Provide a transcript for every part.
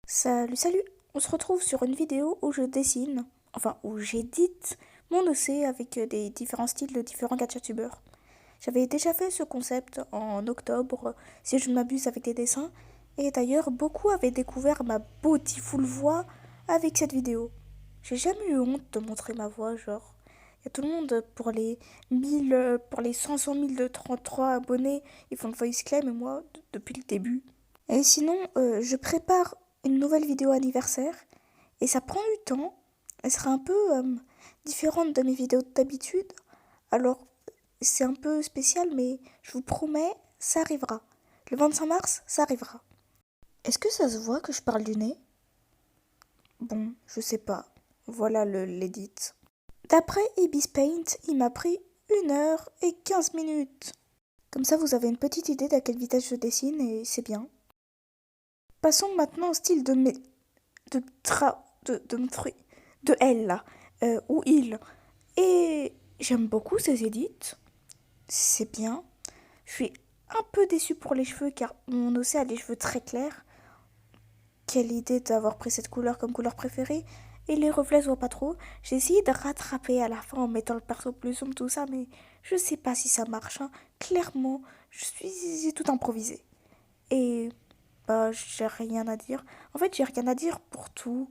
Salut, on se retrouve sur une vidéo où je dessine, enfin où j'édite mon dossier avec des différents styles de différents gadgetubeurs. J'avais déjà fait ce concept en octobre, si je ne m'abuse avec des dessins, et d'ailleurs beaucoup avaient découvert ma beautiful voix avec cette vidéo. J'ai jamais eu honte de montrer ma voix, genre. Il y a tout le monde pour les 1000, pour les 500 000 de 33 abonnés, ils font le voice claim et moi, depuis le début. Et sinon, je prépare une nouvelle vidéo anniversaire et ça prend du temps. Elle sera un peu différente de mes vidéos d'habitude. Alors, c'est un peu spécial, mais je vous promets, ça arrivera. Le 25 mars, ça arrivera. Est-ce que ça se voit que je parle du nez? Bon, je sais pas. Voilà l'édit. D'après Ibis Paint, il m'a pris 1h15 minutes. Comme ça, vous avez une petite idée d'à quelle vitesse je dessine et c'est bien. Passons maintenant au style de elle là, ou il. Et j'aime beaucoup ces édits, c'est bien. Je suis un peu déçue pour les cheveux car mon océan a les cheveux très clairs. Quelle idée d'avoir pris cette couleur comme couleur préférée. Et les reflets se voient pas trop. J'ai essayé de rattraper à la fin en mettant le perso plus sombre, tout ça, mais je sais pas si ça marche, hein. Clairement, j'ai tout improvisé. Et bah, j'ai rien à dire. En fait, j'ai rien à dire pour tout.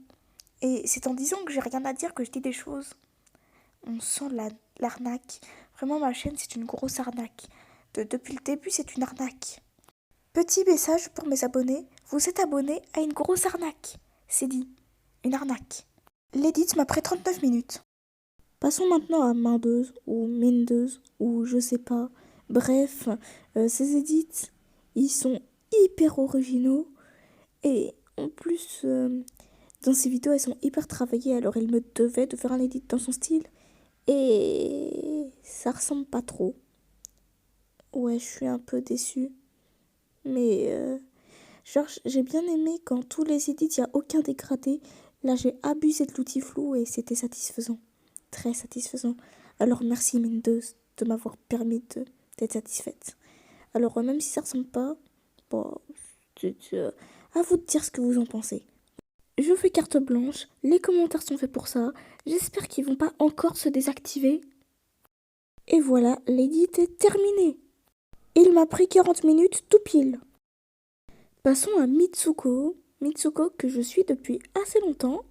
Et c'est en disant que j'ai rien à dire que je dis des choses. On sent l'arnaque. Vraiment, ma chaîne, c'est une grosse arnaque. Depuis le début, c'est une arnaque. Petit message pour mes abonnés. Vous êtes abonnés à une grosse arnaque. C'est dit. Une arnaque. L'édit m'a pris 39 minutes. Passons maintenant à Mendeuse ou Mendeuse ou je sais pas. Bref, ces édits, ils sont hyper originaux. Et en plus, dans ces vidéos, elles sont hyper travaillées. Alors, il me devait de faire un edit dans son style. Et ça ressemble pas trop. Ouais, je suis un peu déçue. Mais, genre, j'ai bien aimé quand tous les edits, il n'y a aucun dégradé. Là, j'ai abusé de l'outil flou et c'était satisfaisant. Très satisfaisant. Alors, merci Mendeuse de m'avoir permis d'être satisfaite. Alors, même si ça ressemble pas, bon, à vous de dire ce que vous en pensez. Je fais carte blanche, les commentaires sont faits pour ça. J'espère qu'ils vont pas encore se désactiver. Et voilà, l'édit est terminé. Il m'a pris 40 minutes tout pile. Passons à Mitsuko. Mitsuko que je suis depuis assez longtemps.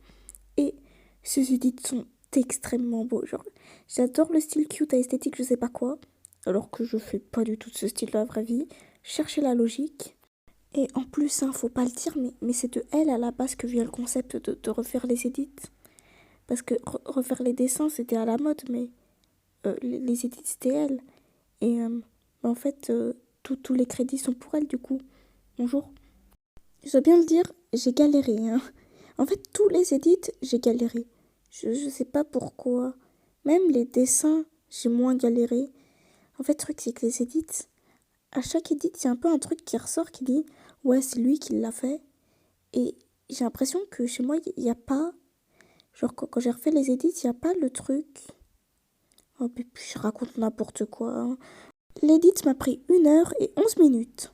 Et ces édits sont extrêmement beaux. Genre, j'adore le style cute à esthétique, je sais pas quoi. Alors que je fais pas du tout de ce style dans la vraie vie. Cherchez la logique. Et en plus, hein, faut pas le dire, mais c'est de elle à la base que vient le concept de refaire les édits. Parce que refaire les dessins, c'était à la mode, mais les édits, c'était elle. Et en fait, tous les crédits sont pour elle, du coup. Bonjour. Je dois bien le dire, j'ai galéré, hein. En fait, tous les édits, j'ai galéré. Je sais pas pourquoi. Même les dessins, j'ai moins galéré. En fait, le truc, c'est que les édits, à chaque édit, il y a un peu un truc qui ressort qui dit « Ouais, c'est lui qui l'a fait ». Et j'ai l'impression que chez moi, il n'y a pas... Genre, quand j'ai refait les édits, il n'y a pas le truc... Oh, puis je raconte n'importe quoi, hein. L'édit m'a pris 1h11 minutes.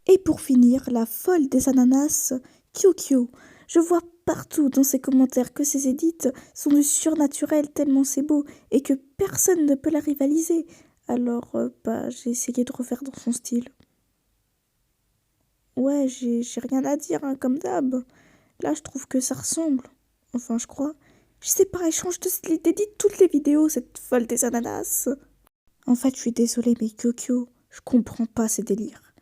Et pour finir, la folle des ananas, Kyokyo. Je vois partout dans ses commentaires que ces édits sont du surnaturel tellement c'est beau et que personne ne peut la rivaliser. Alors, j'ai essayé de refaire dans son style. Ouais, j'ai rien à dire, hein, comme d'hab. Là, je trouve que ça ressemble. Enfin, je crois. Je sais pas, elle change d'édit toutes les vidéos, cette folle des ananas. En fait, je suis désolée, mais Kyokyo, je comprends pas ces délires.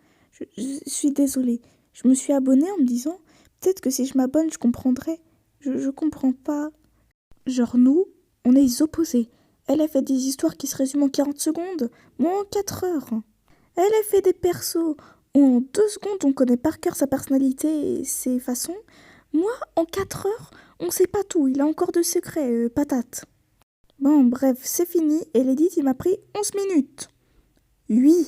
Je suis désolée. Je me suis abonnée en me disant, peut-être que si je m'abonne, je comprendrai. Je comprends pas. Genre, nous, on est les opposés. Elle a fait des histoires qui se résument en 40 secondes, moi en 4 heures. Elle a fait des persos où en 2 secondes, on connaît par cœur sa personnalité et ses façons. Moi, en 4 heures, on sait pas tout. Il a encore de secrets, patate. Bon, bref, c'est fini et l'édit, il m'a pris 11 minutes. Oui.